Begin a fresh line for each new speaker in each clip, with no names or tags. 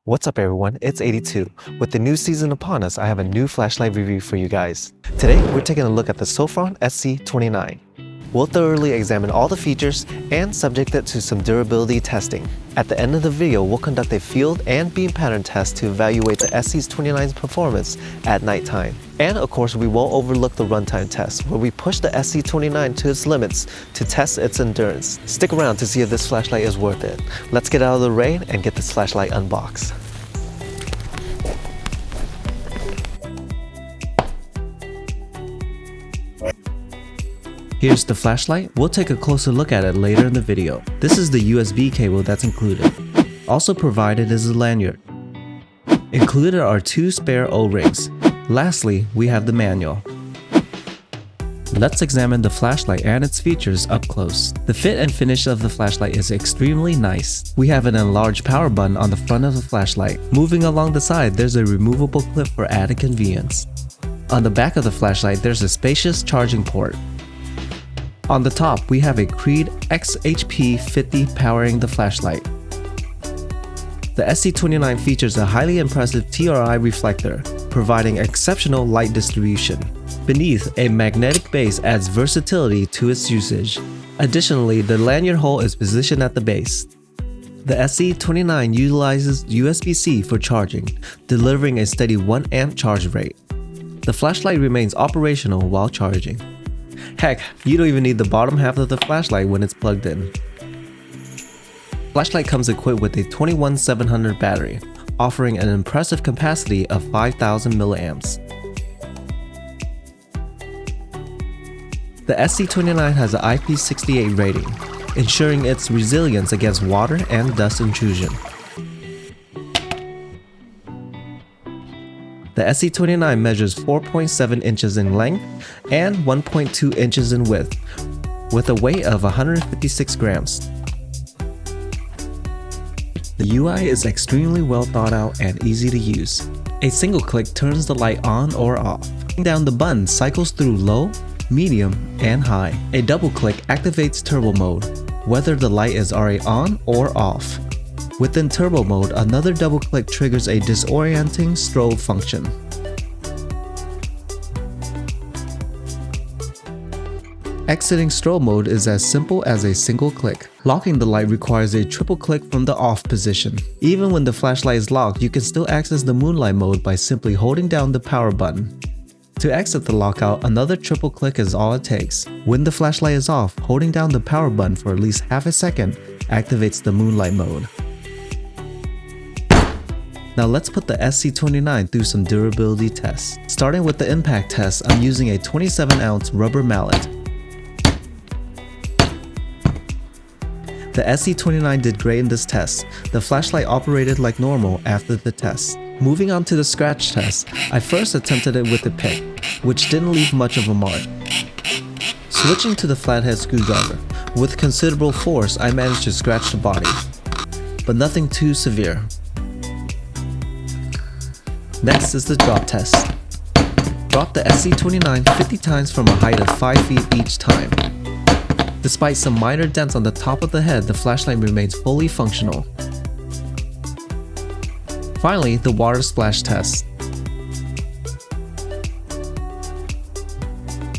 What's up everyone, it's 82. With the new season upon us, I have a new flashlight review for you guys. Today, we're taking a look at the Sofirn SC29. We'll thoroughly examine all the features and subject it to some durability testing. At the end of the video, we'll conduct a field and beam pattern test to evaluate the SC29's performance at nighttime. And of course, we won't overlook the runtime test, where we push the SC29 to its limits to test its endurance. Stick around to see if this flashlight is worth it. Let's get out of the rain and get this flashlight unboxed. Here's the flashlight. We'll take a closer look at it later in the video. This is the USB cable that's included. Also provided is a lanyard. Included are 2 spare O-rings. Lastly, we have the manual. Let's examine the flashlight and its features up close. The fit and finish of the flashlight is extremely nice. We have an enlarged power button on the front of the flashlight. Moving along the side, there's a removable clip for added convenience. On the back of the flashlight, there's a spacious charging port. On the top, we have a Creed XHP50 powering the flashlight. The SC29 features a highly impressive TRI reflector, providing exceptional light distribution. Beneath, a magnetic base adds versatility to its usage. Additionally, the lanyard hole is positioned at the base. The SC29 utilizes USB-C for charging, delivering a steady 1 amp charge rate. The flashlight remains operational while charging. Heck, you don't even need the bottom half of the flashlight when it's plugged in. Flashlight comes equipped with a 21700 battery, offering an impressive capacity of 5000 milliamps. The SC29 has an IP68 rating, ensuring its resilience against water and dust intrusion. The SC29 measures 4.7 inches in length and 1.2 inches in width, with a weight of 156 grams. The UI is extremely well thought out and easy to use. A single click turns the light on or off. Clicking down the button cycles through low, medium, and high. A double click activates turbo mode, whether the light is already on or off. Within turbo mode, another double click triggers a disorienting strobe function. Exiting strobe mode is as simple as a single click. Locking the light requires a triple click from the off position. Even when the flashlight is locked, you can still access the moonlight mode by simply holding down the power button. To exit the lockout, another triple click is all it takes. When the flashlight is off, holding down the power button for at least half a second activates the moonlight mode. Now let's put the SC29 through some durability tests. Starting with the impact test, I'm using a 27-ounce rubber mallet. The SC29 did great in this test. The flashlight operated like normal after the test. Moving on to the scratch test, I first attempted it with a pick, which didn't leave much of a mark. Switching to the flathead screwdriver, with considerable force I managed to scratch the body, but nothing too severe. Next is the drop test. Drop the SC29 50 times from a height of 5 feet each time. Despite some minor dents on the top of the head, the flashlight remains fully functional. Finally, the water splash test.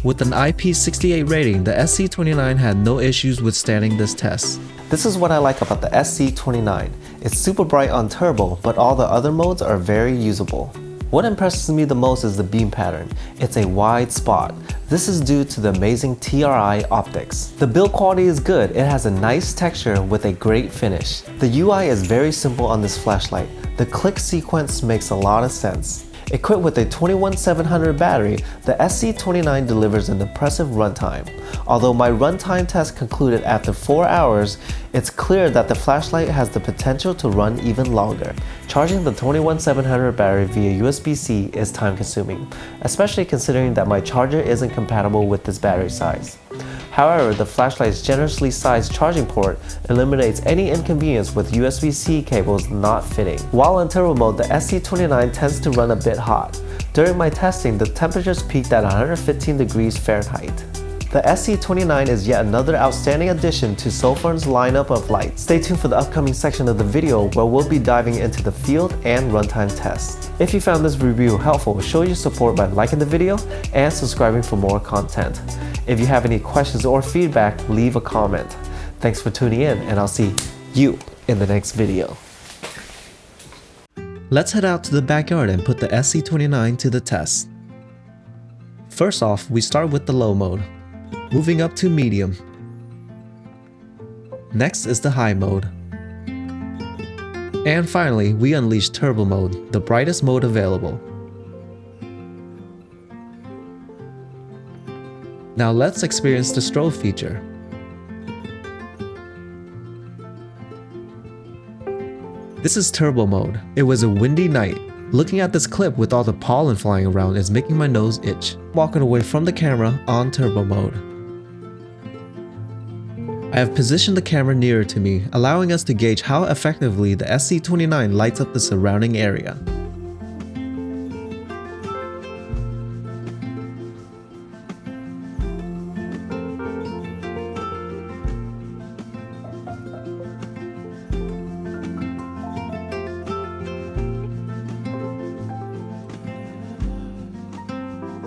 With an IP68 rating, the SC29 had no issues withstanding this test. This is what I like about the SC29. It's super bright on turbo, but all the other modes are very usable. What impresses me the most is the beam pattern. It's a wide spot. This is due to the amazing TRI optics. The build quality is good. It has a nice texture with a great finish. The UI is very simple on this flashlight. The click sequence makes a lot of sense. Equipped with a 21700 battery, the SC29 delivers an impressive runtime. Although my runtime test concluded after 4 hours, it's clear that the flashlight has the potential to run even longer. Charging the 21700 battery via USB-C is time-consuming, especially considering that my charger isn't compatible with this battery size. However, the flashlight's generously sized charging port eliminates any inconvenience with USB-C cables not fitting. While in turbo mode, the SC29 tends to run a bit hot. During my testing, the temperatures peaked at 115 degrees Fahrenheit. The SC29 is yet another outstanding addition to Sofirn's lineup of lights. Stay tuned for the upcoming section of the video where we'll be diving into the field and runtime tests. If you found this review helpful, show your support by liking the video and subscribing for more content. If you have any questions or feedback, leave a comment. Thanks for tuning in, and I'll see you in the next video. Let's head out to the backyard and put the SC29 to the test. First off, we start with the low mode, moving up to medium. Next is the high mode. And finally, we unleash turbo mode, the brightest mode available. Now let's experience the strobe feature. This is turbo mode. It was a windy night. Looking at this clip with all the pollen flying around is making my nose itch. Walking away from the camera on turbo mode. I have positioned the camera nearer to me, allowing us to gauge how effectively the SC29 lights up the surrounding area.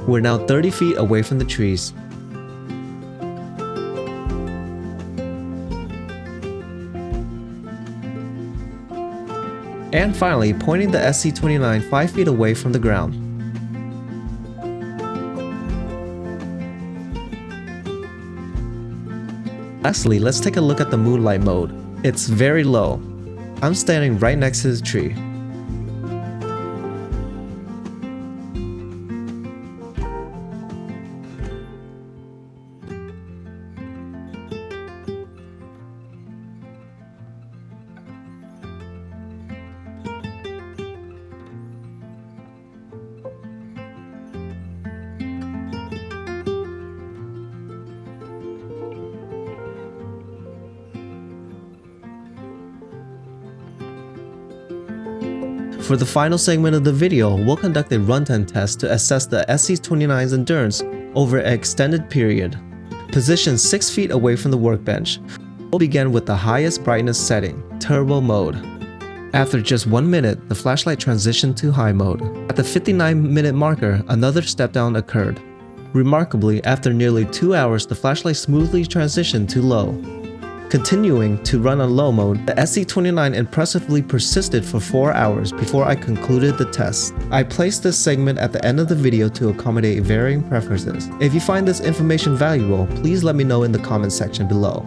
We're now 30 feet away from the trees. And finally, pointing the SC29 5 feet away from the ground. Lastly, let's take a look at the moonlight mode. It's very low. I'm standing right next to the tree. For the final segment of the video, we'll conduct a runtime test to assess the SC29's endurance over an extended period. Positioned 6 feet away from the workbench, we'll begin with the highest brightness setting, turbo mode. After just 1 minute, the flashlight transitioned to high mode. At the 59-minute marker, another step down occurred. Remarkably, after nearly 2 hours, the flashlight smoothly transitioned to low. Continuing to run on low mode, the SC29 impressively persisted for 4 hours before I concluded the test. I placed this segment at the end of the video to accommodate varying preferences. If you find this information valuable, please let me know in the comment section below.